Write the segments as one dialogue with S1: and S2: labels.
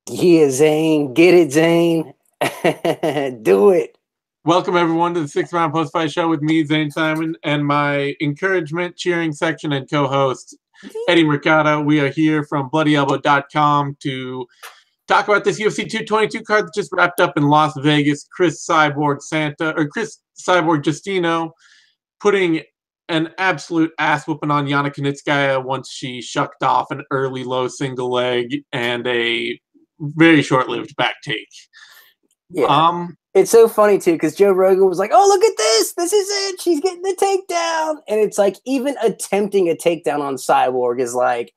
S1: Yeah, Zane. Get it, Zane. Do it.
S2: Welcome, everyone, to the 6th Round Post-Fight Show with me, Zane Simon, and my encouragement, cheering section, and co-host, Eddie Mercado. We are here from BloodyElbow.com to talk about this UFC 222 card that just wrapped up in Las Vegas. Chris Cyborg Justino putting an absolute ass-whooping on Yana Kunitskaya once she shucked off an early low single leg and a very short-lived back take.
S1: Yeah. It's so funny, too, because Joe Rogan was like, oh, look at this. This is it. She's getting the takedown. And it's like even attempting a takedown on Cyborg is like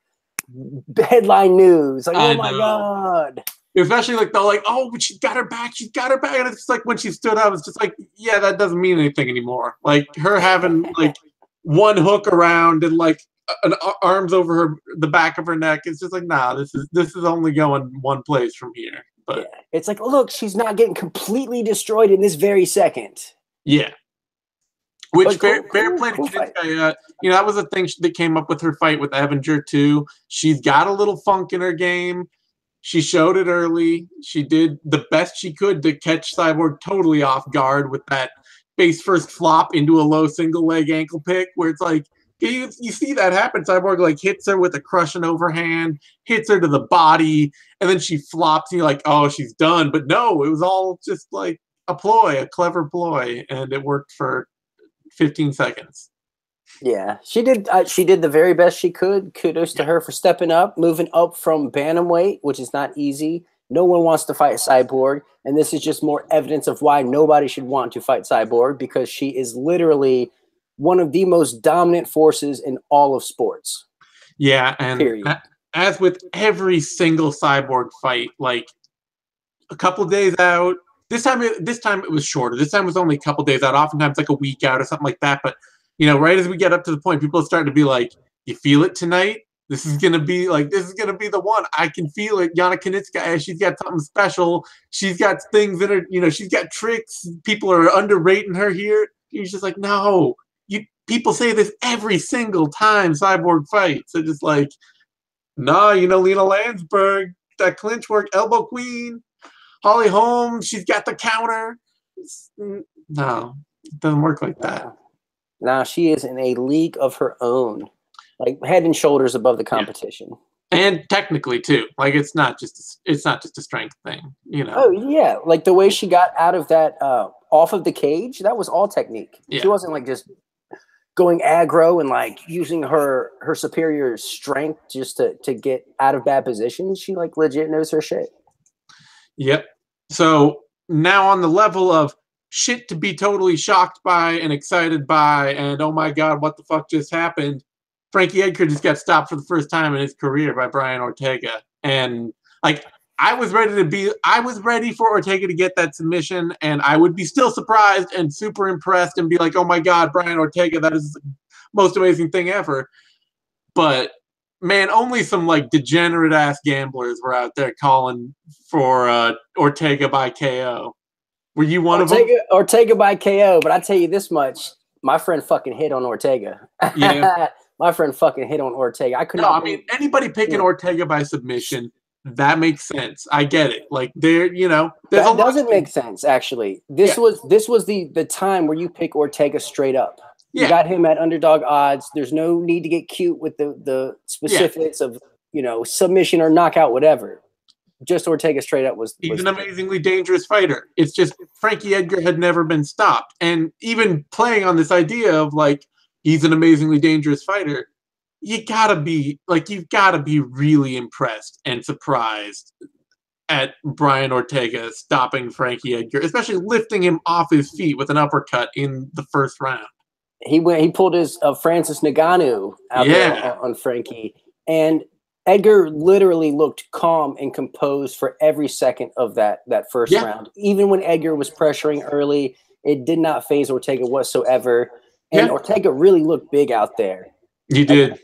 S1: headline news. Like, oh, my God.
S2: Especially like they're like, oh, she's got her back. She's got her back. And it's like when she stood up, it's just like, yeah, that doesn't mean anything anymore. Like her having like one hook around and like arms over the back of her neck. It's just like, nah, this is only going one place from here. But
S1: yeah. It's like, look, she's not getting completely destroyed in this very second.
S2: Yeah. Which fair play to Kunitskaya. You know, that was a thing that came up with her fight with Evinger too. She's got a little funk in her game. She showed it early. She did the best she could to catch Cyborg totally off guard with that face first flop into a low single leg ankle pick where it's like, you see that happen. Cyborg like hits her with a crushing overhand, hits her to the body, and then she flops and you're like, oh, she's done. But no, it was all just like a ploy, a clever ploy, and it worked for 15 seconds.
S1: Yeah, she did the very best she could. Kudos to her for stepping up, moving up from bantamweight, which is not easy. No one wants to fight Cyborg, and this is just more evidence of why nobody should want to fight Cyborg, because she is literally one of the most dominant forces in all of sports.
S2: Yeah, and as with every single Cyborg fight, like a couple days out. This time it was shorter. This time it was only a couple days out. Oftentimes like a week out or something like that. But you know, right as we get up to the point, people are starting to be like, "You feel it tonight? This is gonna be the one. I can feel it." Yana Kunitskaya, she's got something special. She's got things in her. You know, she's got tricks. People are underrating her here. You're just like, no. People say this every single time Cyborg fights. They're just like, nah, you know, Lena Landsberg, that clinch work, elbow queen, Holly Holm, she's got the counter. No, it doesn't work like that.
S1: Nah, she is in a league of her own, like head and shoulders above the competition.
S2: Yeah. And technically too, like it's not just a strength thing, you know.
S1: Oh yeah, like the way she got out of that off of the cage, that was all technique. Yeah. She wasn't like just going aggro and like using her superior strength just to get out of bad positions. She like legit knows her shit.
S2: Yep. So now on the level of shit to be totally shocked by and excited by and oh my God, what the fuck just happened? Frankie Edgar just got stopped for the first time in his career by Brian Ortega. And like I was ready for Ortega to get that submission, and I would be still surprised and super impressed and be like, oh my God, Brian Ortega, that is the most amazing thing ever. But man, only some like degenerate ass gamblers were out there calling for Ortega by KO. Were you one of them?
S1: Ortega by KO, but I tell you this much, my friend fucking hit on Ortega. Yeah. My friend fucking hit on Ortega.
S2: I mean, anybody picking Ortega by submission, that makes sense. I get it. Like there, you know,
S1: that doesn't make sense. Actually, this was the time where you pick Ortega straight up. You got him at underdog odds. There's no need to get cute with the specifics of, you know, submission or knockout, whatever. Just Ortega straight up was.
S2: He's an amazingly dangerous fighter. It's just Frankie Edgar had never been stopped, and even playing on this idea of like he's an amazingly dangerous fighter. You've got to be really impressed and surprised at Brian Ortega stopping Frankie Edgar, especially lifting him off his feet with an uppercut in the first round.
S1: He pulled his Francis Ngannou out there on Frankie, and Edgar literally looked calm and composed for every second of that first round. Even when Edgar was pressuring early, it did not faze Ortega whatsoever. And Ortega really looked big out there.
S2: He did.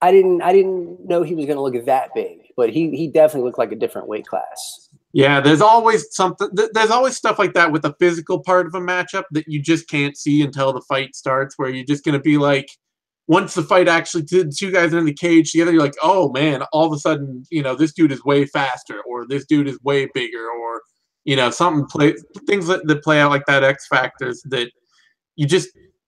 S1: I didn't know he was going to look that big, but he definitely looked like a different weight class.
S2: Yeah, there's always something. There's always stuff like that with the physical part of a matchup that you just can't see until the fight starts, where you're just going to be like, once the fight actually did, two guys are in the cage together, you're like, oh man, all of a sudden, this dude is way faster, or this dude is way bigger, or things that play out like that, X factors that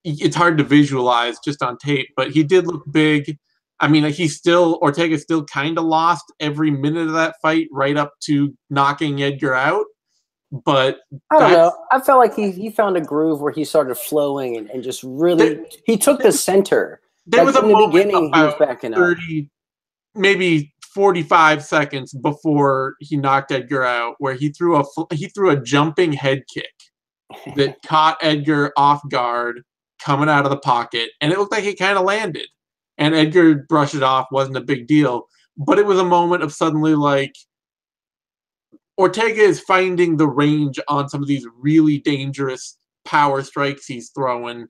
S2: it's hard to visualize just on tape. But he did look big. I mean, Ortega still kind of lost every minute of that fight, right up to knocking Edgar out. But
S1: I don't know. I felt like he found a groove where he started flowing and just really he took the center.
S2: There was a
S1: in the
S2: moment
S1: beginning he was
S2: about
S1: backing
S2: 30, up. Maybe 45 seconds before he knocked Edgar out, where he threw a jumping head kick that caught Edgar off guard coming out of the pocket, and it looked like he kind of landed. And Edgar brushed it off, wasn't a big deal. But it was a moment of suddenly like Ortega is finding the range on some of these really dangerous power strikes he's throwing,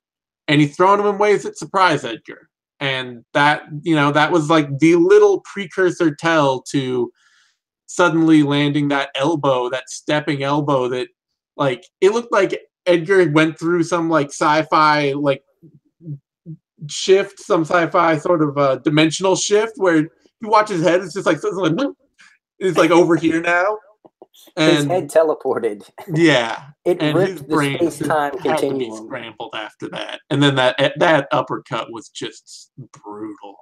S2: and he's throwing them in ways that surprise Edgar. And that was like the little precursor tell to suddenly landing that elbow, that stepping elbow that, like, it looked like Edgar went through some like sci-fi like shift, some sci-fi sort of dimensional shift where you watch his head, it's just like it's like over here now. And
S1: his head teleported.
S2: Yeah.
S1: It
S2: and
S1: ripped
S2: his brain
S1: the space-time continuum.
S2: Had to be scrambled after that. And then that uppercut was just brutal.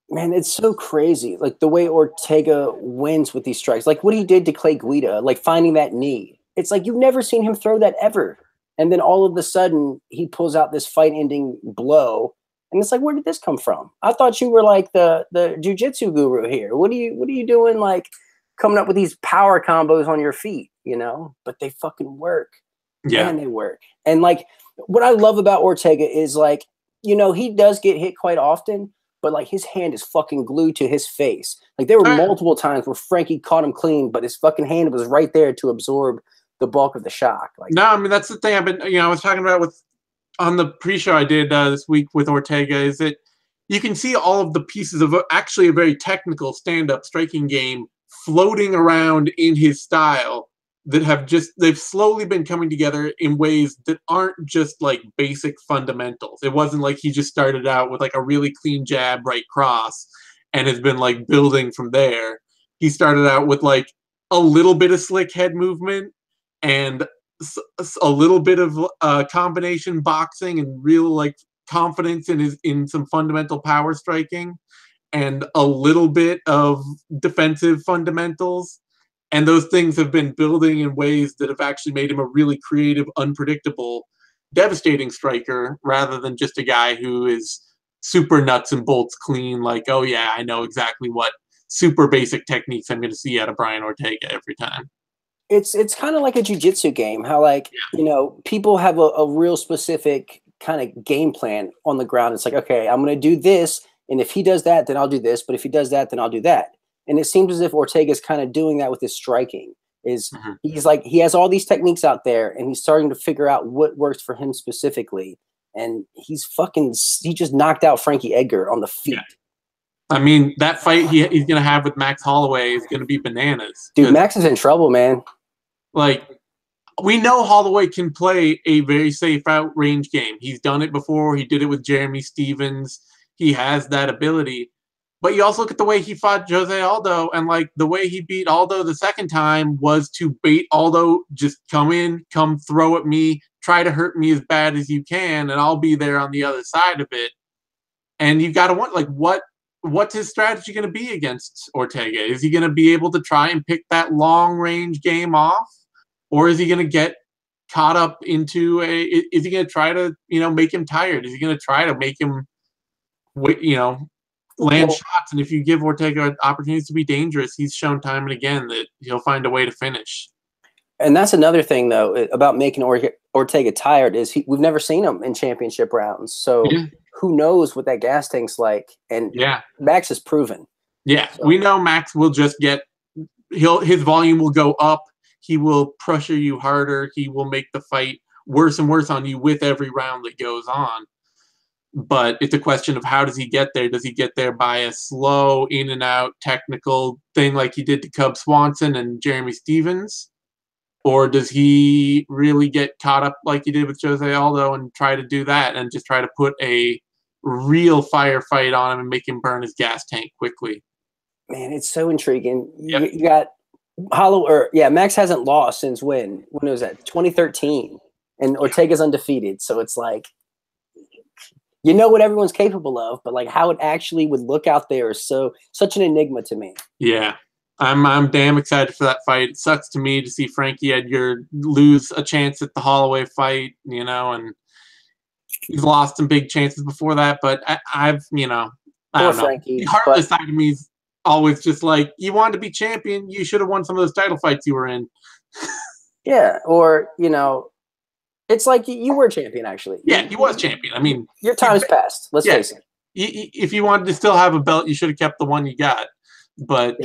S1: Man, it's so crazy. Like the way Ortega wins with these strikes. Like what he did to Clay Guida, like finding that knee. It's like you've never seen him throw that ever. And then all of a sudden he pulls out this fight-ending blow. And it's like, where did this come from? I thought you were like the jiu-jitsu guru here. What are you doing, like coming up with these power combos on your feet, But they fucking work.
S2: Yeah.
S1: And they work. And like what I love about Ortega is like, he does get hit quite often, but like his hand is fucking glued to his face. Like there were multiple times where Frankie caught him clean, but his fucking hand was right there to absorb the bulk of the shock. Like,
S2: no, I mean, that's the thing I've been, I was talking about on the pre-show I did this week with Ortega, is that you can see all of the pieces of actually a very technical stand-up striking game floating around in his style that they've slowly been coming together in ways that aren't just like basic fundamentals. It wasn't like he just started out with like a really clean jab, right cross, and has been like building from there. He started out with like a little bit of slick head movement and a little bit of combination boxing and real like confidence in some fundamental power striking and a little bit of defensive fundamentals. And those things have been building in ways that have actually made him a really creative, unpredictable, devastating striker rather than just a guy who is super nuts and bolts clean. Like, oh yeah, I know exactly what super basic techniques I'm going to see out of Brian Ortega every time.
S1: It's kind of like a jiu-jitsu game, how like, people have a real specific kind of game plan on the ground. It's like, okay, I'm going to do this. And if he does that, then I'll do this. But if he does that, then I'll do that. And it seems as if Ortega is kind of doing that with his striking. He's like, he has all these techniques out there and he's starting to figure out what works for him specifically. And he just knocked out Frankie Edgar on the feet. Yeah.
S2: I mean, that fight he's going to have with Max Holloway is going to be bananas.
S1: Dude, Max is in trouble, man.
S2: Like, we know Holloway can play a very safe out-range game. He's done it before. He did it with Jeremy Stevens. He has that ability. But you also look at the way he fought Jose Aldo, and like the way he beat Aldo the second time was to bait Aldo, just come throw at me, try to hurt me as bad as you can, and I'll be there on the other side of it. And you've got to wonder, like, what's his strategy going to be against Ortega? Is he going to be able to try and pick that long-range game off? Or is he going to get caught up into is he going to try to, make him tired? Is he going to try to make him, land shots? And if you give Ortega opportunities to be dangerous, he's shown time and again that he'll find a way to finish.
S1: And that's another thing, though, about making Ortega tired is we've never seen him in championship rounds. So who knows what that gas tank's like? And Max has proven.
S2: Yeah, so we know Max will just his volume will go up. He will pressure you harder. He will make the fight worse and worse on you with every round that goes on. But it's a question of how does he get there? Does he get there by a slow, in and out, technical thing like he did to Cub Swanson and Jeremy Stevens? Or does he really get caught up like he did with Jose Aldo and try to do that and just try to put a real firefight on him and make him burn his gas tank quickly.
S1: Man, it's so intriguing.
S2: Yep.
S1: You got Max hasn't lost since when? When was that? 2013. And Ortega's undefeated. So it's like, you know what everyone's capable of, but like how it actually would look out there is such an enigma to me.
S2: Yeah. I'm damn excited for that fight. It sucks to me to see Frankie Edgar lose a chance at the Holloway fight, and he's lost some big chances before that, but I don't know.
S1: Frankie,
S2: the heartless side of me is always just like, you wanted to be champion, you should have won some of those title fights you were in.
S1: Yeah, or, it's like you were champion, actually.
S2: Yeah, he was champion. I mean,
S1: your time's passed. Let's face it.
S2: If you wanted to still have a belt, you should have kept the one you got. But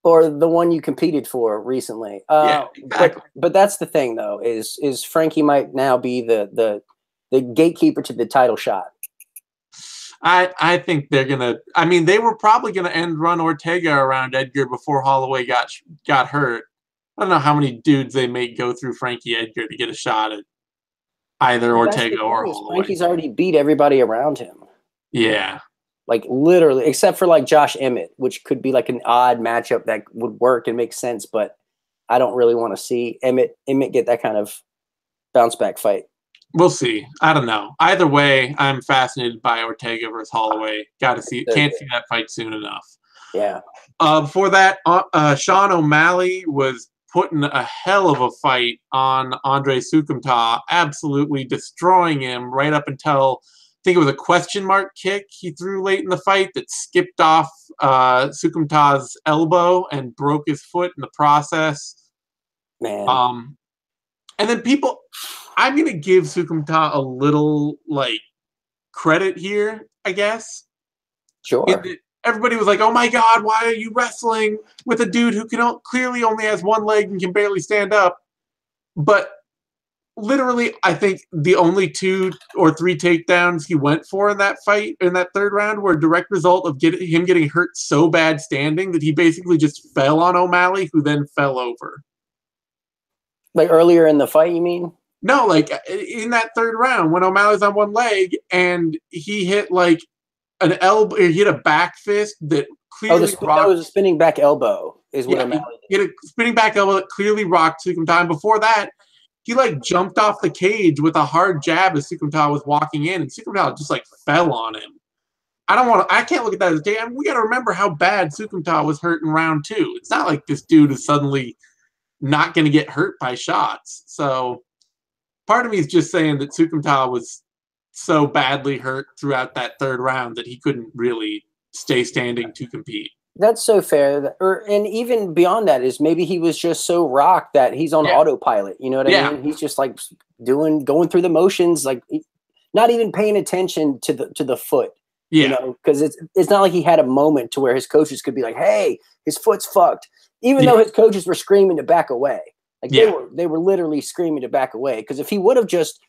S1: or the one you competed for recently.
S2: Yeah, exactly.
S1: But that's the thing, though, is Frankie might now be the gatekeeper to the title shot.
S2: I think they're gonna. I mean, they were probably gonna end run Ortega around Edgar before Holloway got hurt. I don't know how many dudes they make go through Frankie Edgar to get a shot at either Ortega or Holloway.
S1: Frankie's already beat everybody around him.
S2: Yeah.
S1: Like literally, except for like Josh Emmett, which could be like an odd matchup that would work and make sense, but I don't really want to see Emmett get that kind of bounce back fight.
S2: We'll see. I don't know. Either way, I'm fascinated by Ortega versus Holloway. Can't see that fight soon enough.
S1: Yeah.
S2: Before that, Sean O'Malley was putting a hell of a fight on Andre Soukhamthath, absolutely destroying him right up until I think it was a question mark kick he threw late in the fight that skipped off Soukhamthath's elbow and broke his foot in the process.
S1: Man.
S2: And then I'm going to give Soukhamthath a little, credit here, I guess.
S1: Sure.
S2: Everybody was like, oh, my God, why are you wrestling with a dude who clearly only has one leg and can barely stand up? But literally, I think the only 2 or 3 takedowns he went for in that fight, in that third round, were a direct result of him getting hurt so bad standing that he basically just fell on O'Malley, who then fell over.
S1: Like earlier in the fight, you mean?
S2: No, in that third round when O'Malley's on one leg and he hit an elbow, he hit a back fist that clearly
S1: that was a spinning back elbow is what O'Malley
S2: did. He hit a spinning back elbow that clearly rocked Soukhamthath. Before that, he jumped off the cage with a hard jab as Soukhamthath was walking in, and Soukhamthath just fell on him. I can't look at that as damn. We got to remember how bad Soukhamthath was hurt in round 2. It's not like this dude is suddenly not going to get hurt by shots. So part of me is just saying that Soukhamthath was so badly hurt throughout that third round that he couldn't really stay standing to compete.
S1: That's so fair. And even beyond that is maybe he was just so rocked that he's on autopilot. You know what I mean? He's just going through the motions, not even paying attention to the foot.
S2: Yeah.
S1: Because it's not like he had a moment to where his coaches could be like, hey, his foot's fucked. Even though his coaches were screaming to back away. They were literally screaming to back away. Because if he would have just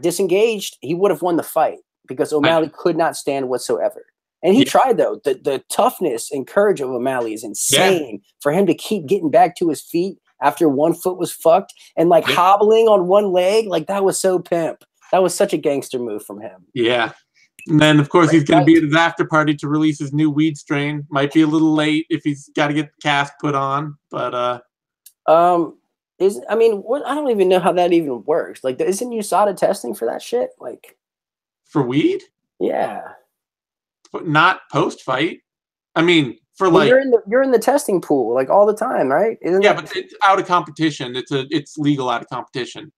S1: disengaged, he would have won the fight because O'Malley could not stand whatsoever. And he tried, though. The toughness and courage of O'Malley is insane for him to keep getting back to his feet after one foot was fucked and hobbling on one leg. That was so pimp. That was such a gangster move from him.
S2: Yeah. And then, of course, he's going to be at his after party to release his new weed strain. Might be a little late if he's got to get the cast put on. But,
S1: I don't even know how that even works. Isn't USADA testing for that shit?
S2: For weed?
S1: Yeah.
S2: But not post-fight. I mean,
S1: you're in the testing pool all the time, right?
S2: But it's out of competition. It's legal out of competition.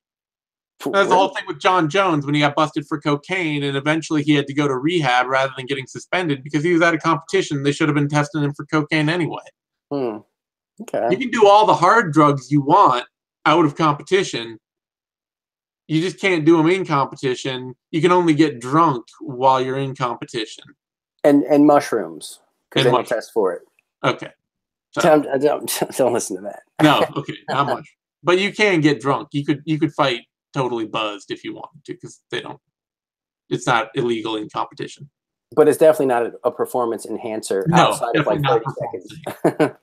S2: That's the whole thing with John Jones when he got busted for cocaine, and eventually he had to go to rehab rather than getting suspended because he was out of competition. They should have been testing him for cocaine anyway.
S1: Okay.
S2: You can do all the hard drugs you want out of competition. You just can't do them in competition. You can only get drunk while you're in competition.
S1: And mushrooms, because they don't test for it.
S2: Okay.
S1: So. Don't listen to that.
S2: No, okay, not much. But you can get drunk. You could fight totally buzzed if you wanted to, because it's not illegal in competition.
S1: But it's definitely not a performance enhancer outside of 30 seconds.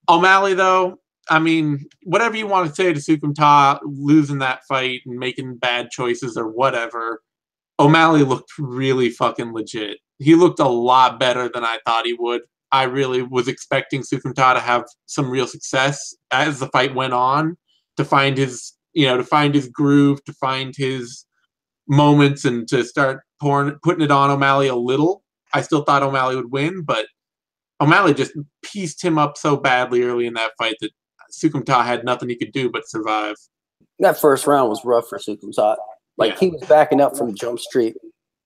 S2: O'Malley, though, I mean, whatever you want to say to Soukhamthath losing that fight and making bad choices or whatever, O'Malley looked really fucking legit. He looked a lot better than I thought he would. I really was expecting Soukhamthath to have some real success as the fight went on, to find his, to find his groove, to find his moments, and to start putting it on O'Malley a little. I still thought O'Malley would win, but O'Malley just pieced him up so badly early in that fight that Soukhamthath had nothing he could do but survive.
S1: That first round was rough for Soukhamthath. He was backing up from Jump Street.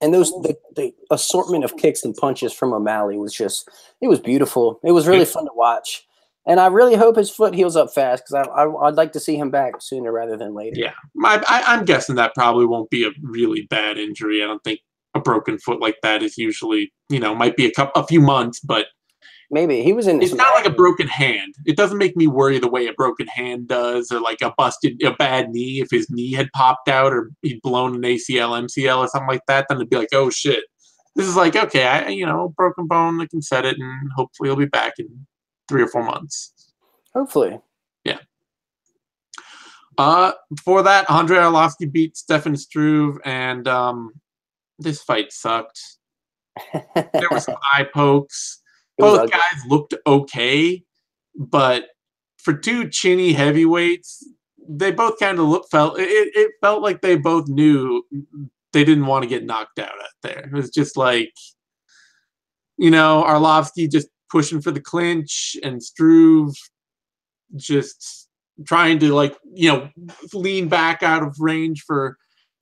S1: And the assortment of kicks and punches from O'Malley was it was beautiful. It was really fun to watch. And I really hope his foot heals up fast, because I'd like to see him back sooner rather than later.
S2: Yeah. I'm guessing that probably won't be a really bad injury. I don't think a broken foot like that is usually, might be a few months, but
S1: maybe he was in.
S2: It's not like a broken hand. It doesn't make me worry the way a broken hand does, or like a bad knee. If his knee had popped out, or he'd blown an ACL, MCL, or something like that, then it'd be like, oh shit. This is like, okay, broken bone, I can set it, and hopefully he'll be back in 3 or 4 months.
S1: Hopefully.
S2: Yeah. Before that, Andre Arlovski beat Stefan Struve, and this fight sucked. There were some eye pokes. Both guys looked okay, but for two chinny heavyweights, they both kind of felt like they both knew they didn't want to get knocked out out there. It was just like, Arlovski just pushing for the clinch, and Struve just trying to lean back out of range for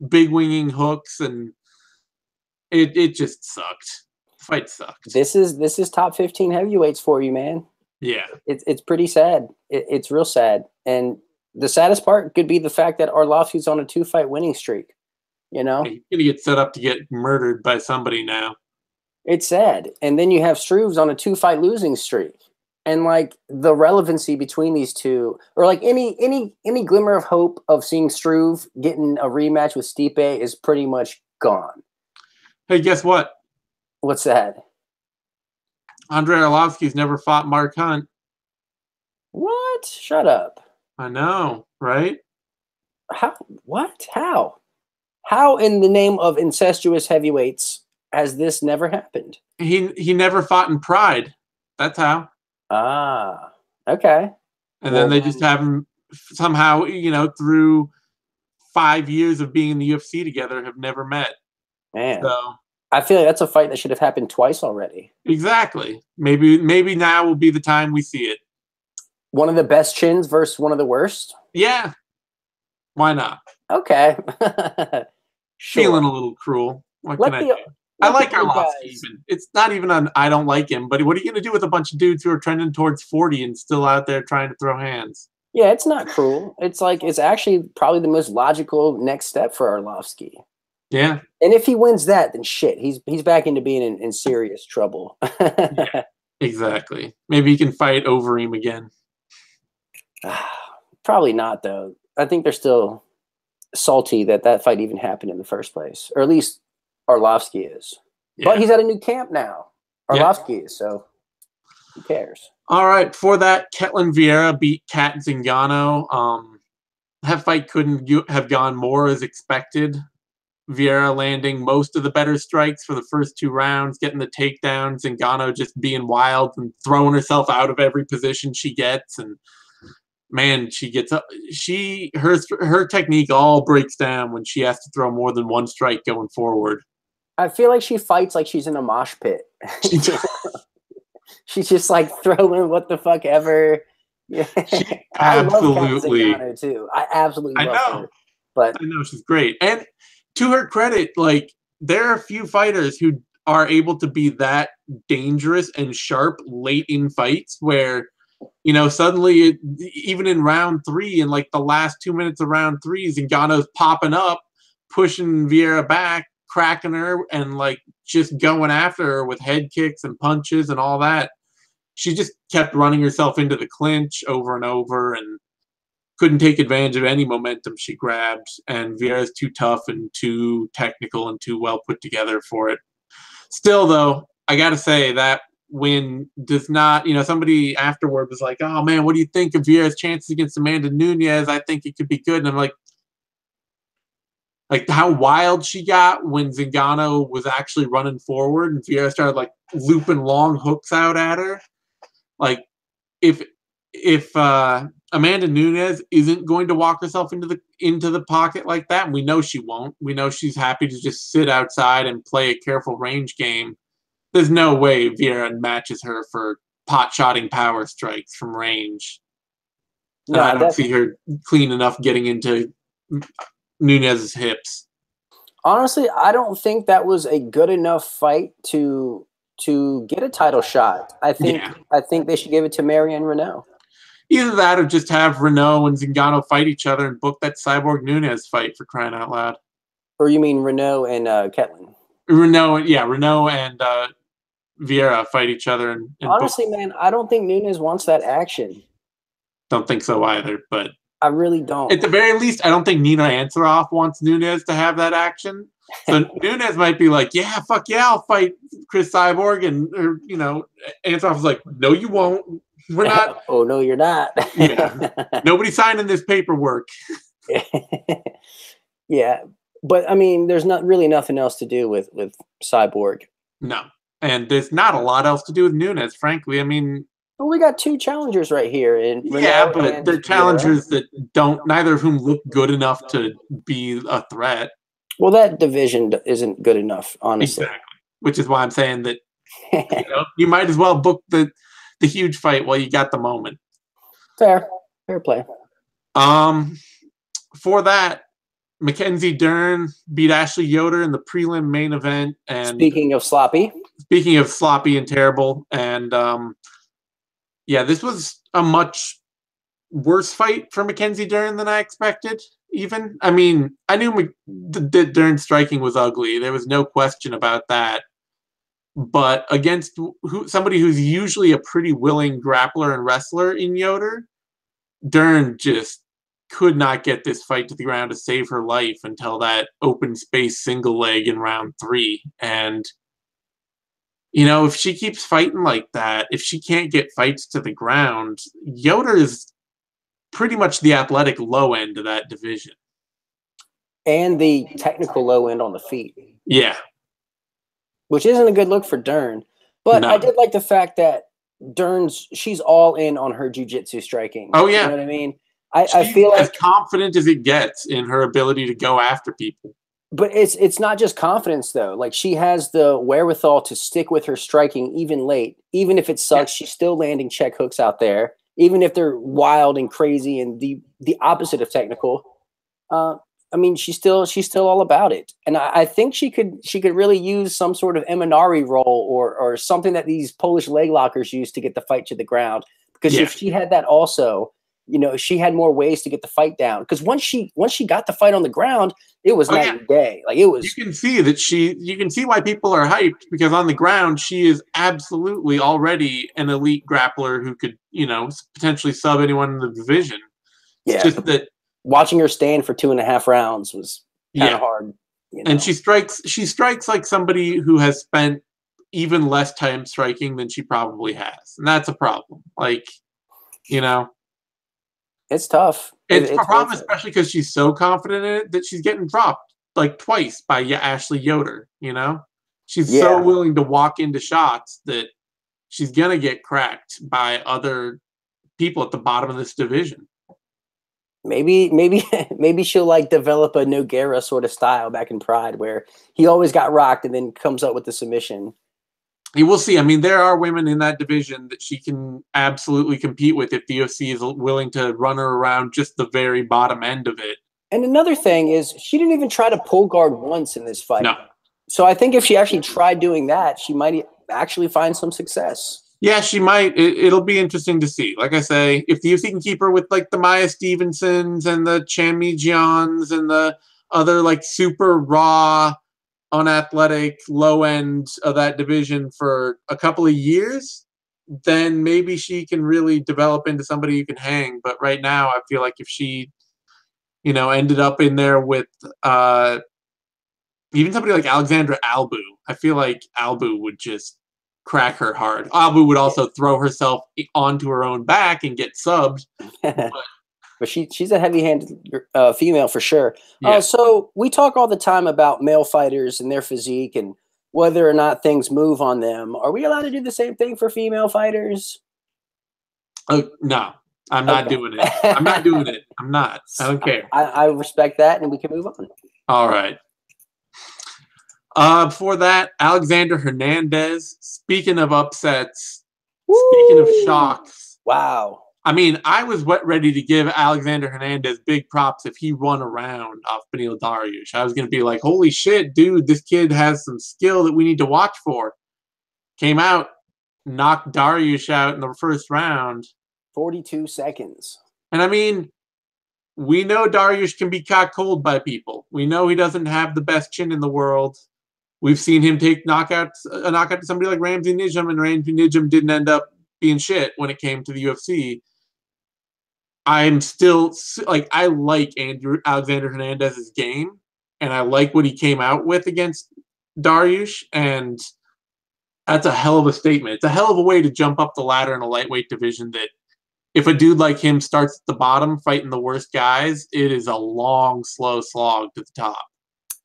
S2: big winging hooks, and it just sucked. Fight sucked.
S1: This is top 15 heavyweights for you, man.
S2: Yeah.
S1: It's pretty sad. It's real sad. And the saddest part could be the fact that Arlovski's on a 2-fight winning streak. He's
S2: gonna get set up to get murdered by somebody now.
S1: It's sad. And then you have Struve's on a 2-fight losing streak. And the relevancy between these two, or any glimmer of hope of seeing Struve getting a rematch with Stipe is pretty much gone.
S2: Hey, guess what?
S1: What's that?
S2: Andre Arlovski's never fought Mark Hunt.
S1: What? Shut up.
S2: I know, right?
S1: How? What? How? How in the name of incestuous heavyweights has this never happened?
S2: He never fought in Pride. That's how.
S1: Ah, okay.
S2: And then they just have him somehow, through 5 years of being in the UFC together, have never met.
S1: Man.
S2: So
S1: I feel like that's a fight that should have happened twice already.
S2: Exactly. Maybe now will be the time we see it. One
S1: of the best chins versus one of the worst?
S2: Yeah. Why not?
S1: Okay.
S2: Sure. Feeling a little cruel. What can I do? I like Arlovski even. It's not even I don't like him, but what are you going to do with a bunch of dudes who are trending towards 40 and still out there trying to throw hands?
S1: Yeah, it's not cruel. It's actually probably the most logical next step for Arlovski.
S2: Yeah.
S1: And if he wins that, then shit, he's back into being in serious trouble.
S2: Yeah, exactly. Maybe he can fight Overeem again.
S1: Probably not, though. I think they're still salty that fight even happened in the first place. Or at least Arlovski is. Yeah. But he's at a new camp now. Arlovski is, so who cares?
S2: All right. Before that, Ketlin Viera beat Kat Zingano. That fight couldn't have gone more as expected. Viera landing most of the better strikes for the first 2 rounds, getting the takedown. Zingano just being wild and throwing herself out of every position she gets. And man, she gets up. Her technique all breaks down when she has to throw more than 1 strike going forward.
S1: I feel like she fights like she's in a mosh pit. She's just throwing what the fuck ever. Yeah.
S2: Absolutely.
S1: I love Kat too. I absolutely love her. But
S2: I know she's great. And to her credit, there are a few fighters who are able to be that dangerous and sharp late in fights where, suddenly, even in round 3, in the last 2 minutes of round 3, Zingano's popping up, pushing Viera back, cracking her, and just going after her with head kicks and punches and all that. She just kept running herself into the clinch over and over and couldn't take advantage of any momentum she grabbed, and Viera's too tough and too technical and too well put together for it. Still, though, I got to say that win does not, somebody afterward was like, oh, man, what do you think of Viera's chances against Amanda Nunes? I think it could be good. And I'm like, like how wild she got when Zingano was actually running forward and Viera started like looping long hooks out at her. Like if Amanda Nunes isn't going to walk herself into the pocket like that, and we know she won't. We know she's happy to just sit outside and play a careful range game. There's no way Viera matches her for pot-shotting power strikes from range. No, I don't see her clean enough getting into Nunes's hips.
S1: Honestly, I don't think that was a good enough fight to get a title shot. I think they should give it to Marion Renault.
S2: Either that or just have Renault and Zingano fight each other and book that Cyborg Nunes fight, for crying out loud.
S1: Or you mean Renault and Ketlin?
S2: Renault and Viera fight each other. And
S1: honestly, man, I don't think Nunes wants that action.
S2: Don't think so either, but
S1: I really don't.
S2: At the very least, I don't think Nina Ansaroff wants Nunes to have that action. So Nunes might be like, yeah, fuck yeah, I'll fight Chris Cyborg. And, Ansaroff's like, no, you won't. We're not.
S1: Oh, no, you're not.
S2: Yeah. Nobody's signing this paperwork.
S1: Yeah. But, I mean, there's not really nothing else to do with Cyborg.
S2: No. And there's not a lot else to do with Nunes, frankly. I mean,
S1: well, we got two challengers right here.
S2: Yeah, but they're challengers that neither of whom look good enough to be a threat.
S1: Well, that division isn't good enough, honestly.
S2: Exactly. Which is why I'm saying that you might as well book the huge fight while you got the moment.
S1: Fair play.
S2: For that, Mackenzie Dern beat Ashley Yoder in the prelim main event. And
S1: speaking of sloppy
S2: and terrible, and this was a much worse fight for Mackenzie Dern than I expected. Even, I mean, I knew Dern's striking was ugly. There was no question about that. But against somebody who's usually a pretty willing grappler and wrestler in Yoder, Dern just could not get this fight to the ground to save her life until that open space single leg in round 3. And, if she keeps fighting like that, if she can't get fights to the ground, Yoder is pretty much the athletic low end of that division.
S1: And the technical low end on the feet.
S2: Yeah.
S1: Which isn't a good look for Dern. But no. I did like the fact that she's all in on her jiu-jitsu striking.
S2: Oh, yeah.
S1: You know what I mean? I feel like
S2: as confident as it gets in her ability to go after people.
S1: But it's not just confidence, though. Like, she has the wherewithal to stick with her striking even late. Even if it sucks, she's still landing check hooks out there. Even if they're wild and crazy and the opposite of technical. I mean, she's still all about it. And I think she could really use some sort of Eminari roll or something that these Polish leg lockers use to get the fight to the ground. Because if she had that also, she had more ways to get the fight down. Because once she got the fight on the ground, it was night and day. Like, it was.
S2: You can see that you can see why people are hyped, because on the ground she is absolutely already an elite grappler who could, potentially sub anyone in the division.
S1: Yeah.
S2: It's just that
S1: watching her stand for 2.5 rounds was kind of hard.
S2: And she strikes like somebody who has spent even less time striking than she probably has. And that's a problem. Like,
S1: it's tough.
S2: It's a problem, especially because she's so confident in it that she's getting dropped like twice by Ashley Yoder. She's so willing to walk into shots that she's gonna get cracked by other people at the bottom of this division.
S1: Maybe she'll develop a Nogueira sort of style back in Pride, where he always got rocked and then comes up with the submission.
S2: You will see. I mean, there are women in that division that she can absolutely compete with if the UFC is willing to run her around just the very bottom end of it.
S1: And another thing is, she didn't even try to pull guard once in this fight.
S2: No.
S1: So I think if she actually tried doing that, she might actually find some success.
S2: Yeah, she might. It'll be interesting to see. Like I say, if the UFC can keep her with the Maya Stevensons and the Chan Mi Jians and the other super raw, unathletic low end of that division for a couple of years, then maybe she can really develop into somebody you can hang. But right now, I feel like if she, ended up in there with even somebody like Alexandra Albu, I feel like Albu would just crack her hard. Albu would also throw herself onto her own back and get subbed. But
S1: But she's a heavy-handed female for sure.
S2: Yeah.
S1: So we talk all the time about male fighters and their physique and whether or not things move on them. Are we allowed to do the same thing for female fighters?
S2: Oh, no, I'm not doing it. I'm not doing it. I'm not. I don't care.
S1: I respect that, and we can move on.
S2: All right. Before that, Alexander Hernandez. Speaking of upsets, speaking of shocks.
S1: Wow.
S2: I mean, I was ready to give Alexander Hernandez big props if he won a round off Beneil Dariush. I was going to be like, holy shit, dude, this kid has some skill that we need to watch for. Came out, knocked Dariush out in the first round.
S1: 42 seconds.
S2: And I mean, we know Dariush can be caught cold by people. We know he doesn't have the best chin in the world. We've seen him take a knockout to somebody like Ramsey Nijem, and Ramsey Nijem didn't end up being shit when it came to the UFC. I'm still like, I like Alexander Hernandez's game, and I like what he came out with against Dariush, and that's a hell of a statement. It's a hell of a way to jump up the ladder in a lightweight division that if a dude like him starts at the bottom fighting the worst guys, it is a long, slow slog to the top.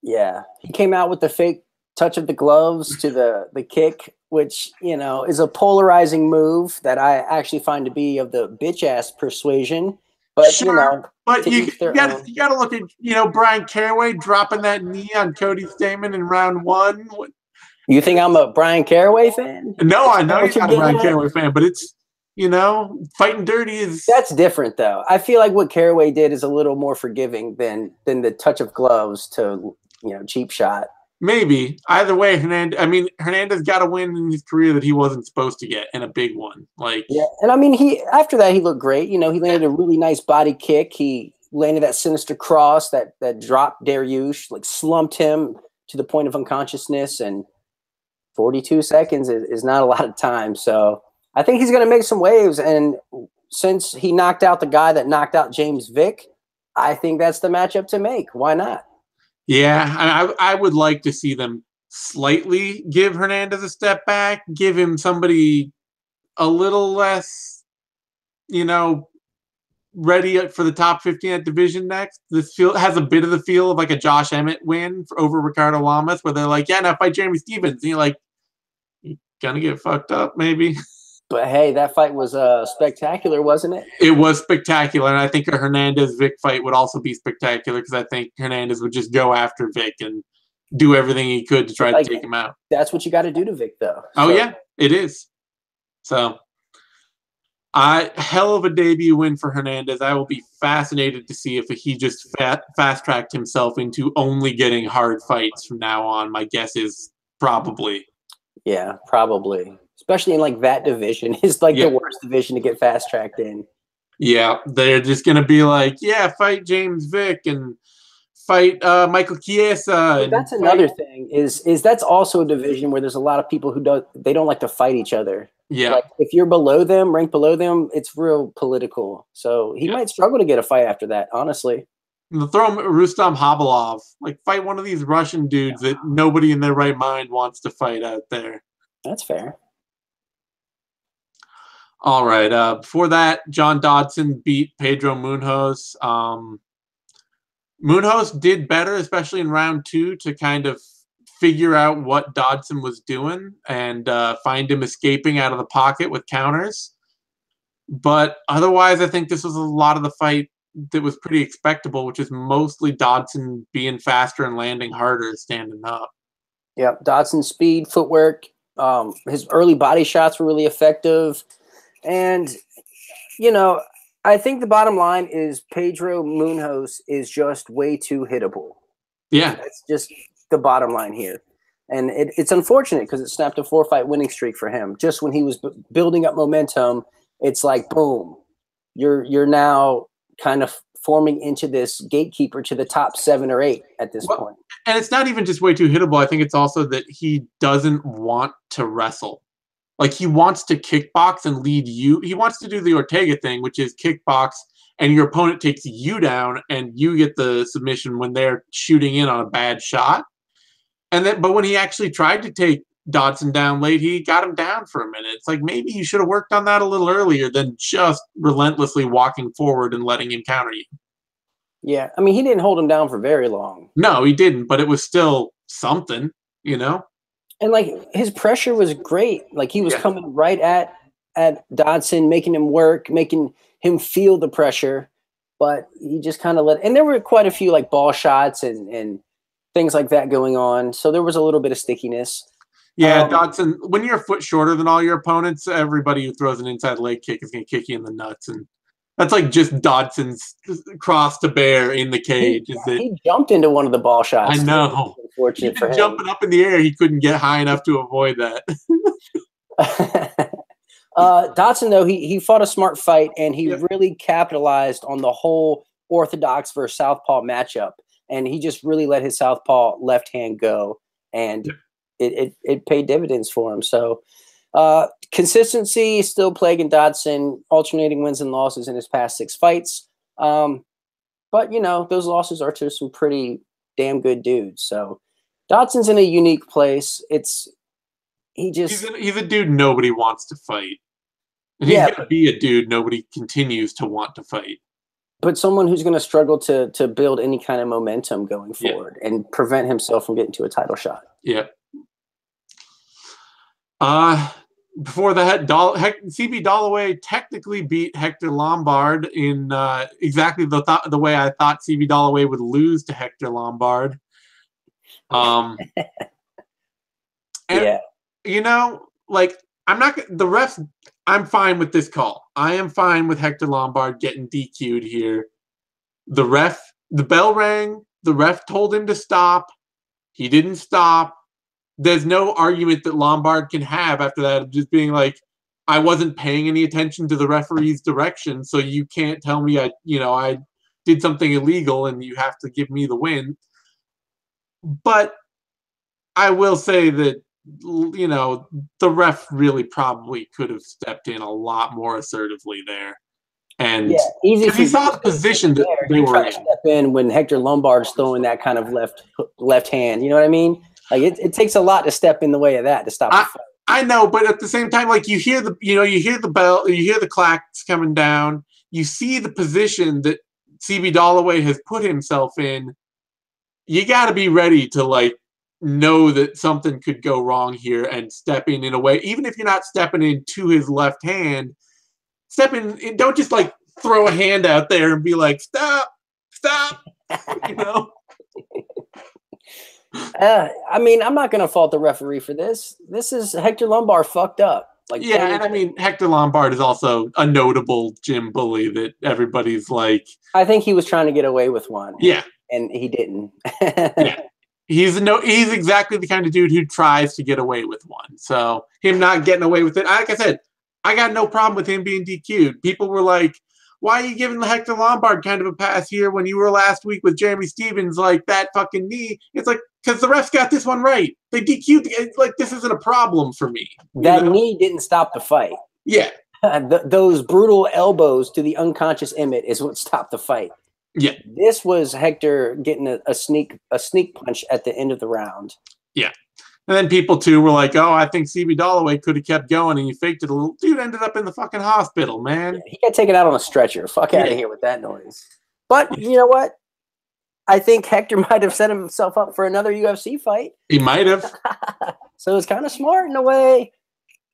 S1: Yeah. He came out with the fake touch of the gloves to the kick, which, you know, is a polarizing move that I actually find to be of the bitch-ass persuasion. But,
S2: sure,
S1: you know,
S2: but you gotta look at, you know, Brian Caraway dropping that knee on Cody Stamann in round 1.
S1: You think I'm a Brian Caraway fan?
S2: No, I know you're not a Brian Caraway fan, but it's, you know, fighting dirty is... That's
S1: different, though. I feel like what Caraway did is a little more forgiving than the touch of gloves to, you know, cheap shot.
S2: Maybe. Either way, Hernandez got a win in his career that he wasn't supposed to get, and a big one. Like,
S1: yeah, and I mean, after that, he looked great. You know, he landed a really nice body kick. He landed that sinister cross that dropped Dariush, like slumped him to the point of unconsciousness, and 42 seconds is not a lot of time. So I think he's going to make some waves, and since he knocked out the guy that knocked out James Vick, I think that's the matchup to make. Why not?
S2: Yeah, I would like to see them slightly give Hernandez a step back, give him somebody a little less, you know, ready for the top 15 at division next. This has a bit of the feel of like a Josh Emmett win over Ricardo Lamas, where they're like, yeah, now fight Jeremy Stephens. And you're like, you're going to get fucked up, maybe.
S1: But hey, that fight was spectacular, wasn't it?
S2: It was spectacular, and I think a Hernandez-Vick fight would also be spectacular because I think Hernandez would just go after Vick and do everything he could to try to take him out.
S1: That's what you got to do to Vick, though.
S2: Oh, yeah, it is. So, hell of a debut win for Hernandez. I will be fascinated to see if he just fast-tracked himself into only getting hard fights from now on. My guess is probably.
S1: Yeah, probably. Especially in like that division is like the worst division to get fast tracked in.
S2: Yeah, they're just gonna be like, yeah, fight James Vick and fight Michael Chiesa.
S1: That's another thing is that's also a division where there's a lot of people who don't like to fight each other.
S2: Yeah,
S1: like if you're below them, ranked below them, it's real political. So he might struggle to get a fight after that. Honestly,
S2: and throw him Rustam Habilov, like fight one of these Russian dudes that nobody in their right mind wants to fight out there.
S1: That's fair.
S2: All right. Before that, John Dodson beat Pedro Munoz. Munoz did better, especially in round 2, to kind of figure out what Dodson was doing and find him escaping out of the pocket with counters. But otherwise, I think this was a lot of the fight that was pretty expectable, which is mostly Dodson being faster and landing harder standing up.
S1: Yeah, Dodson's speed, footwork, his early body shots were really effective. And, you know, I think the bottom line is Pedro Munoz is just way too hittable.
S2: Yeah.
S1: That's just the bottom line here. And it's unfortunate because it snapped a 4-fight winning streak for him. Just when he was building up momentum, it's like, boom, you're now kind of forming into this gatekeeper to the top 7 or 8 at this point.
S2: And it's not even just way too hittable. I think it's also that he doesn't want to wrestle. Like, he wants to kickbox and lead you. He wants to do the Ortega thing, which is kickbox, and your opponent takes you down, and you get the submission when they're shooting in on a bad shot. But when he actually tried to take Dodson down late, he got him down for a minute. It's like maybe you should have worked on that a little earlier than just relentlessly walking forward and letting him counter you.
S1: Yeah, I mean, he didn't hold him down for very long.
S2: No, he didn't, but it was still something, you know?
S1: And, like, his pressure was great. Like, he was coming right at Dodson, making him work, making him feel the pressure. But he just kind of and there were quite a few, like, ball shots and things like that going on. So there was a little bit of stickiness.
S2: Yeah, Dodson, when you're a foot shorter than all your opponents, everybody who throws an inside leg kick is going to kick you in the nuts. And that's like just Dodson's cross to bear in the cage.
S1: He jumped into one of the ball shots.
S2: I know.
S1: Unfortunate for him.
S2: Jumping up in the air, he couldn't get high enough to avoid that.
S1: Dodson, though, he fought a smart fight, and he really capitalized on the whole orthodox versus southpaw matchup. And he just really let his southpaw left hand go. And it paid dividends for him. So consistency is still plaguing Dodson, alternating wins and losses in his past 6 fights. But, you know, those losses are to some pretty damn good dudes. So Dodson's in a unique place. He's But someone who's going to struggle to build any kind of momentum going forward and prevent himself from getting to a title shot.
S2: Yeah. Before that, CB Dollaway technically beat Hector Lombard in exactly the way I thought CB Dollaway would lose to Hector Lombard. And, you know, like, the refs, I'm fine with this call. I am fine with Hector Lombard getting DQ'd here. The bell rang, the ref told him to stop. He didn't stop. There's no argument that Lombard can have after that of just being like, I wasn't paying any attention to the referee's direction, so you can't tell me I did something illegal and you have to give me the win. But I will say that, you know, the ref really probably could have stepped in a lot more assertively there. And
S1: easy.
S2: He saw the position that they were in.
S1: Step in when Hector Lombard's throwing that kind of left hand. You know what I mean? Like it takes a lot to step in the way of that to stop the fight.
S2: I know, but at the same time, like you hear the bell, you hear the clacks coming down, you see the position that CB Dollaway has put himself in. You got to be ready to like know that something could go wrong here and step in a way, even if you're not stepping in to his left hand. Step in. Don't just like throw a hand out there and be like, stop. You know.
S1: I mean, I'm not going to fault the referee for this. This is Hector Lombard fucked up. Like,
S2: and I mean, Hector Lombard is also a notable gym bully that everybody's like.
S1: I think he was trying to get away with one.
S2: Yeah,
S1: and he didn't.
S2: He's exactly the kind of dude who tries to get away with one. So him not getting away with it, like I said, I got no problem with him being DQ'd. People were like, why are you giving Hector Lombard kind of a pass here when you were last week with Jeremy Stevens, like that fucking knee? It's like, because the refs got this one right. They DQ'd. Like, this isn't a problem for me.
S1: That knee didn't stop the fight.
S2: Yeah.
S1: Those brutal elbows to the unconscious Emmett is what stopped the fight.
S2: Yeah.
S1: This was Hector getting a sneak punch at the end of the round.
S2: Yeah. And then people, too, were like, oh, I think CB Dollaway could have kept going, and he faked it a little. Dude ended up in the fucking hospital, man.
S1: Yeah, he got taken out on a stretcher. Fuck out of here with that noise. But you know what? I think Hector might have set himself up for another UFC fight.
S2: He might have.
S1: So it's kind of smart in a way.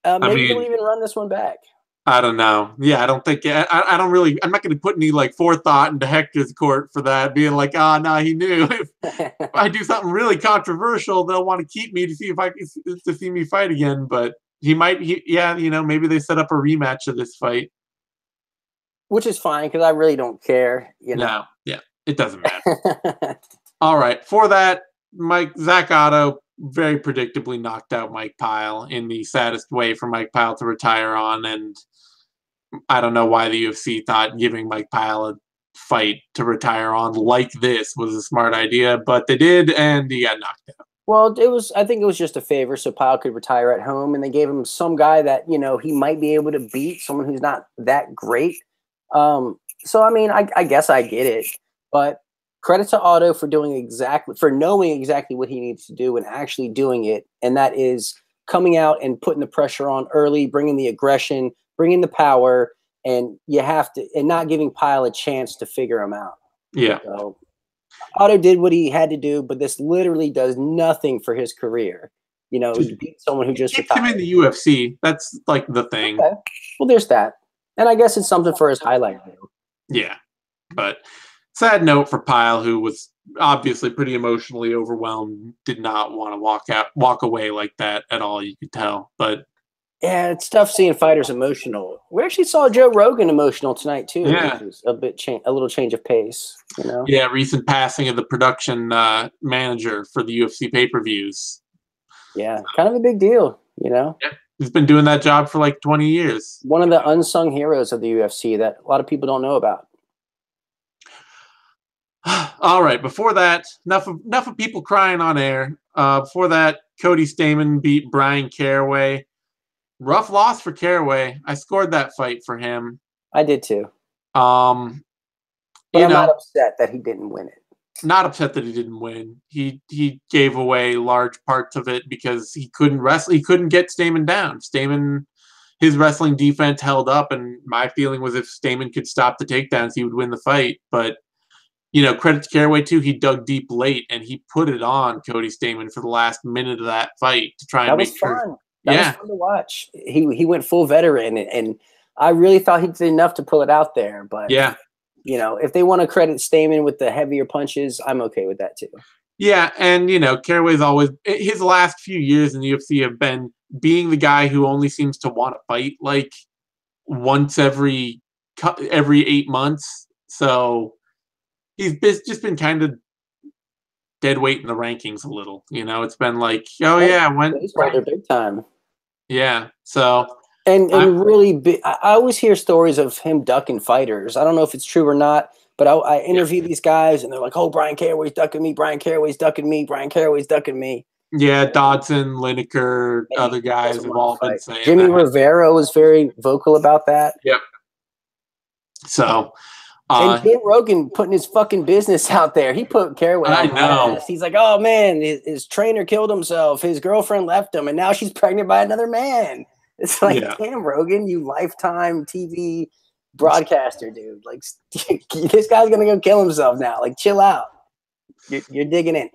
S1: Maybe he'll even run this one back.
S2: I don't know. Yeah, I don't think. I don't really. I'm not going to put any like forethought into Hector's court for that. Being like, he knew if I do something really controversial, they'll want to keep me to see if to see me fight again. But he might. Maybe they set up a rematch of this fight,
S1: which is fine because I really don't care. You know.
S2: No, yeah, it doesn't matter. All right, for that, Zach Otto very predictably knocked out Mike Pyle in the saddest way for Mike Pyle to retire on, and I don't know why the UFC thought giving Mike Pyle a fight to retire on like this was a smart idea, but they did, and he got knocked out.
S1: Well, I think it was just a favor so Pyle could retire at home, and they gave him some guy that, he might be able to beat, someone who's not that great. So, I mean, I guess I get it, but credit to Otto for knowing exactly what he needs to do and actually doing it, and that is coming out and putting the pressure on early, bringing the aggression, bringing the power, and you have to, and not giving Pyle a chance to figure him out.
S2: Yeah.
S1: So Otto did what he had to do, but this literally does nothing for his career. You know, to beat someone who just
S2: retired. Him in the UFC. That's like the thing.
S1: Okay. Well, there's that. And I guess it's something for his highlight reel.
S2: Yeah. But sad note for Pyle, who was obviously pretty emotionally overwhelmed, did not want to walk away like that at all, you could tell. But
S1: yeah, it's tough seeing fighters emotional. We actually saw Joe Rogan emotional tonight too.
S2: Yeah.
S1: Which was a little change of pace, you know.
S2: Yeah, recent passing of the production manager for the UFC pay-per-views.
S1: Yeah, kind of a big deal, you know.
S2: Yeah. He's been doing that job for like 20 years.
S1: One of the unsung heroes of the UFC that a lot of people don't know about.
S2: All right, before that, enough of people crying on air. Before that, Cody Stamann beat Brian Caraway. Rough loss for Caraway. I scored that fight for him.
S1: I did too.
S2: But
S1: I'm not upset that he didn't win it.
S2: Not upset that he didn't win. He gave away large parts of it because he couldn't wrestle. He couldn't get Stamann down. Stamann, his wrestling defense held up, and my feeling was if Stamann could stop the takedowns, he would win the fight. But you know, credit to Caraway too. He dug deep late, and he put it on Cody Stamann for the last minute of that fight to try and make sure.
S1: That was fun to watch. He went full veteran, and I really thought he did enough to pull it out there. But
S2: yeah,
S1: you know, if they want to credit Stamann with the heavier punches, I'm okay with that too.
S2: Yeah, and you know, Caraway's always his last few years in the UFC have been being the guy who only seems to want to fight like once every 8 months. So he's just been kind of dead weight in the rankings a little. You know, it's been like, oh yeah,
S1: he's big time.
S2: Yeah, so.
S1: And really big, I always hear stories of him ducking fighters. I don't know if it's true or not, but I interview these guys, and they're like, oh, Brian Caraway's ducking me, Brian Caraway's ducking me, Brian Caraway's ducking me.
S2: Yeah, Dodson, Lineker, other guys have all been saying
S1: Jimmy Rivera was very vocal about that.
S2: Yep. So.
S1: And Jim Rogan putting his fucking business out there. He put Caraway on blast. He's like, oh, man, his trainer killed himself. His girlfriend left him, and now she's pregnant by another man. It's like, damn, Rogan, you lifetime TV broadcaster, dude. Like, this guy's going to go kill himself now. Like, chill out. You're digging in.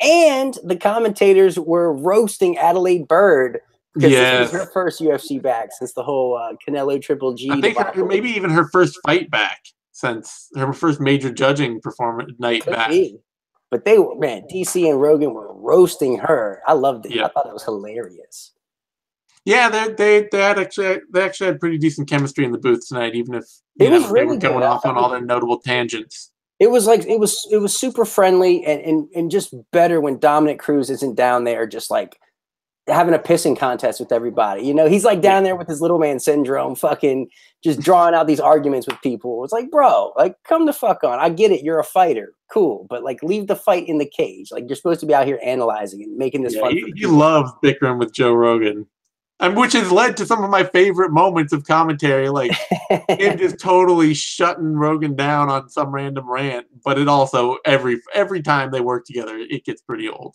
S1: And the commentators were roasting Adelaide Bird because this was her first UFC back since the whole Canelo Triple G.
S2: I think maybe even her first fight back since her first major judging performance night back.
S1: But they were, man, DC and Rogan were roasting her. I loved it.
S2: Yep.
S1: I thought it was hilarious.
S2: Yeah, they actually had pretty decent chemistry in the booth tonight, even if they were going off on all their notable tangents.
S1: It was like it was super friendly and just better when Dominic Cruz isn't down there just like having a pissing contest with everybody. You know, he's like down there with his little man syndrome, fucking just drawing out these arguments with people. It's like, bro, like come the fuck on. I get it, you're a fighter, cool, but like leave the fight in the cage. Like you're supposed to be out here analyzing and making this fun.
S2: He loves bickering with Joe Rogan. Which has led to some of my favorite moments of commentary, like him just totally shutting Rogan down on some random rant. But it also every time they work together, it gets pretty old.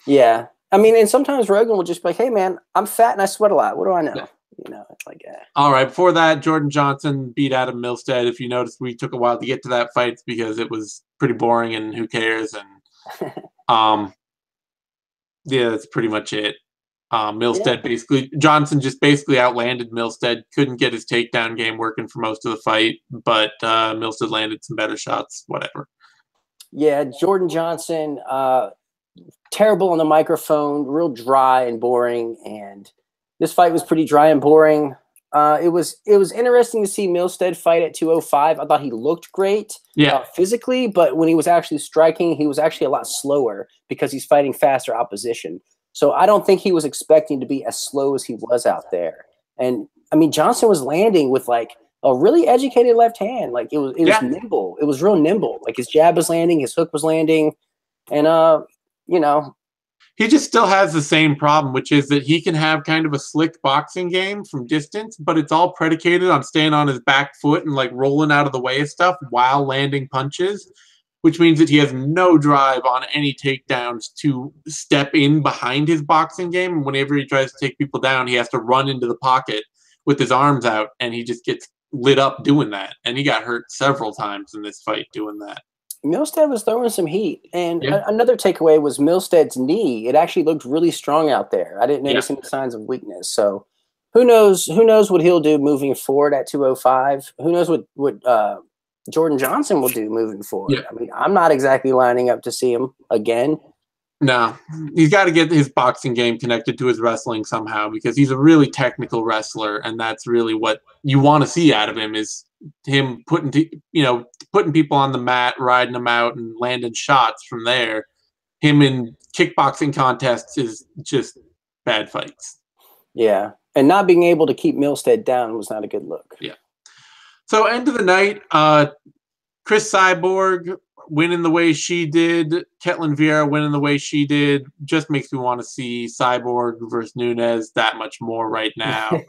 S1: Yeah, I mean, and sometimes Rogan will just be like, "Hey, man, I'm fat and I sweat a lot. What do I know?"
S2: Yeah.
S1: You know, it's like,
S2: All right. Before that, Jordan Johnson beat Adam Milstead. If you noticed, we took a while to get to that fight because it was pretty boring and who cares. And yeah, that's pretty much it. Milstead Johnson just basically outlanded Milstead, couldn't get his takedown game working for most of the fight, but Milstead landed some better shots, whatever.
S1: Yeah, Jordan Johnson, terrible on the microphone, real dry and boring, and this fight was pretty dry and boring. It was interesting to see Milstead fight at 205. I thought he looked great physically, but when he was actually striking, he was actually a lot slower because he's fighting faster opposition. So I don't think he was expecting to be as slow as he was out there. And I mean, Johnson was landing with like a really educated left hand. Like it was nimble. It was real nimble. Like his jab was landing, his hook was landing. And, you know.
S2: He just still has the same problem, which is that he can have kind of a slick boxing game from distance, but it's all predicated on staying on his back foot and like rolling out of the way of stuff while landing punches. which means that he has no drive on any takedowns to step in behind his boxing game. And whenever he tries to take people down, he has to run into the pocket with his arms out, and he just gets lit up doing that. And he got hurt several times in this fight doing that.
S1: Milstead was throwing some heat. And another takeaway was Milstead's knee. It actually looked really strong out there. I didn't notice any signs of weakness. So who knows what he'll do moving forward at 205. Who knows what Jordan Johnson will do moving forward.
S2: Yeah.
S1: I mean, I'm not exactly lining up to see him again.
S2: No, he's got to get his boxing game connected to his wrestling somehow, because he's a really technical wrestler, and that's really what you want to see out of him, is him putting people on the mat, riding them out, and landing shots from there. Him in kickboxing contests is just bad fights.
S1: Yeah, and not being able to keep Milstead down was not a good look.
S2: Yeah. So end of the night, Chris Cyborg winning the way she did, Ketlin Viera winning the way she did, just makes me want to see Cyborg versus Nunes that much more right now.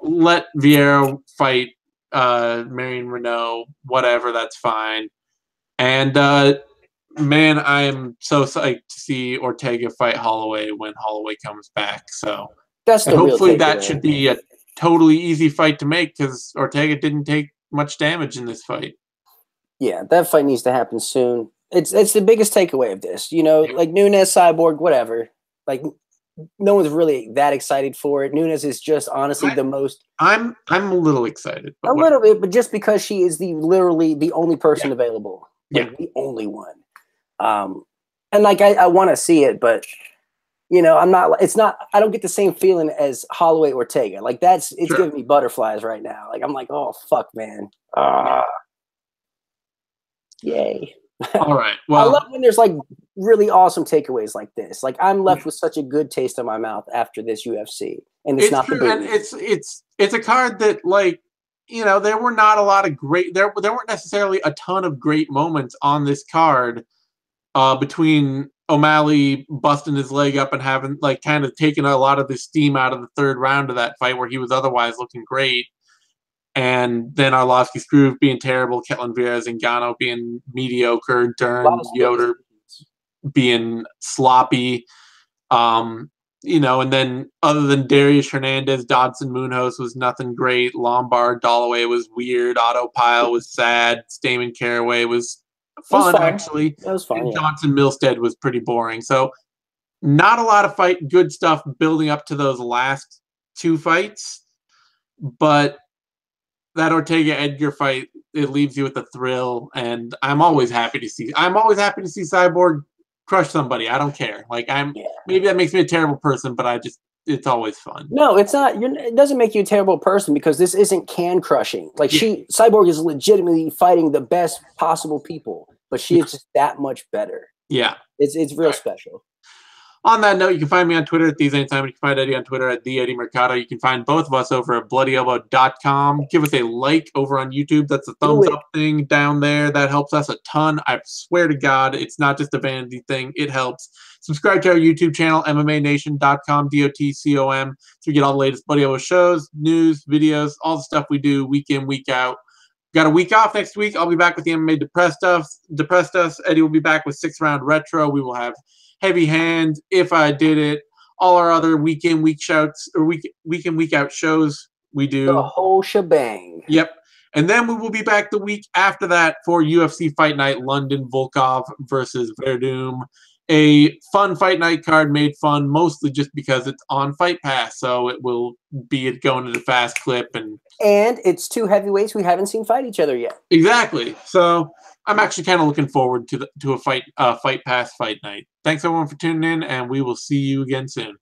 S2: Let Viera fight Marion Renault, whatever, that's fine. And man, I am so psyched to see Ortega fight Holloway when Holloway comes back. So
S1: that's the
S2: hopefully that should be a totally easy fight to make, because Ortega didn't take much damage in this fight.
S1: Yeah, that fight needs to happen soon. It's the biggest takeaway of this. You know, like Nunes, Cyborg, whatever. Like, no one's really that excited for it. Nunes is just honestly the most.
S2: I'm a little excited.
S1: A little bit, but just because she is literally the only person available. Like, the only one. And like I want to see it, but you know, I don't get the same feeling as Holloway Ortega. Like it's giving me butterflies right now. Like I'm like, oh fuck, man. Yay.
S2: All right. Well,
S1: I love when there's like really awesome takeaways like this. Like I'm left with such a good taste in my mouth after this UFC. And it's not
S2: true. And it's a card that, like, you know, there were not a lot of great there weren't necessarily a ton of great moments on this card between O'Malley busting his leg up and having, like, kind of taken a lot of the steam out of the third round of that fight where he was otherwise looking great. And then Arlovski, Struve being terrible, Ketlin Viera, Zingano being mediocre, Dern, Yoder being sloppy. You know, and then other than Dariush, Hernandez, Dodson, Munoz was nothing great. Lombard, Dollaway was weird. Pyle was sad. Stamann, Caraway was fun, actually.
S1: That was fun.
S2: And Johnson, Milstead was pretty boring. So not a lot of good stuff building up to those last two fights. But that Ortega Edgar fight, it leaves you with a thrill, and I'm always happy to see Cyborg crush somebody. I don't care. Like maybe that makes me a terrible person, but it's always fun.
S1: No, it's not. It doesn't make you a terrible person, because this isn't can crushing. Like Cyborg is legitimately fighting the best possible people, but she is just that much better.
S2: Yeah,
S1: it's real special.
S2: On that note, you can find me on Twitter at TheseAnytime. You can find Eddie on Twitter at TheEddieMercado. You can find both of us over at BloodyElbow.com. Give us a like over on YouTube. That's a thumbs up thing down there. That helps us a ton. I swear to God, it's not just a vanity thing. It helps. Subscribe to our YouTube channel, MMANation.com, DOTCOM, so you get all the latest Bloody Elbow shows, news, videos, all the stuff we do week in, week out. Got a week off next week. I'll be back with the MMA Depressed Us. Eddie will be back with 6th Round Retro. We will have Heavy Hand, If I Did It, all our other week in, week shouts, or week in, week out shows we do.
S1: The whole shebang.
S2: Yep. And then we will be back the week after that for UFC Fight Night, London Volkov versus Verdum. A fun fight night card, made fun mostly just because it's on Fight Pass, so it will be going at a fast clip. And
S1: it's two heavyweights we haven't seen fight each other yet.
S2: Exactly. So I'm actually kind of looking forward to a Fight Pass fight night. Thanks everyone for tuning in, and we will see you again soon.